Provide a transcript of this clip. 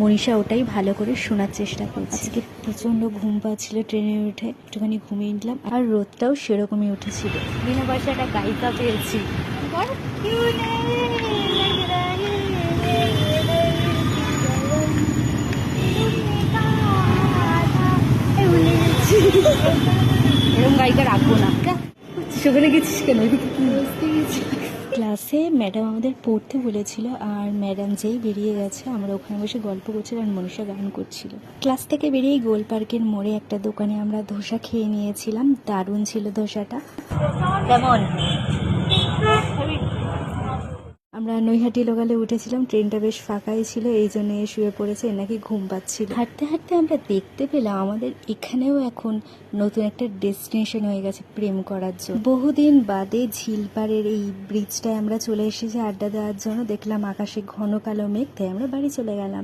মনীষা ওটাই ভালো করে শোনার চেষ্টা করছে। আজকে প্রচণ্ড ঘুম পাচ্ছিল, ট্রেনে উঠে একটুখানি ঘুমিয়ে নিলাম, আর রোদটাও সেরকমই উঠেছিল। বিনা পয়সা একটা গায়িকা পেয়েছি। এরকম গায়িকা রাখবো না। সেখানে গেছিস কেন? ক্লাসে ম্যাডাম আমাদের পড়তে বলেছিল, আর ম্যাডাম যেই বেরিয়ে গেছে আমরা ওখানে বসে গল্প করছিলাম আর মনীষা গান করছিল। ক্লাস থেকে বেরিয়ে গোল পার্কের মোড়ে একটা দোকানে আমরা ধোসা খেয়ে নিয়েছিলাম। দারুণ ছিল ধোসাটা। কেমন? আমরা নৈহাটি লোকালে উঠেছিলাম, ট্রেনটা বেশ ফাঁকাই ছিল, এই জন্য শুয়ে পড়েছে, নাকি ঘুম পাচ্ছিল। হাঁটতে হাঁটতে আমরা দেখতে পেলাম আমাদের এখানেও এখন নতুন একটা ডেস্টিনেশন হয়ে গেছে প্রেম করার জন্য। বহুদিন বাদে ঝিলপাড়ের এই ব্রিজটায় আমরা চলে এসেছি আড্ডা দেওয়ার জন্য। দেখলাম আকাশে ঘন কালো মেঘ, তাই আমরা বাড়ি চলে গেলাম।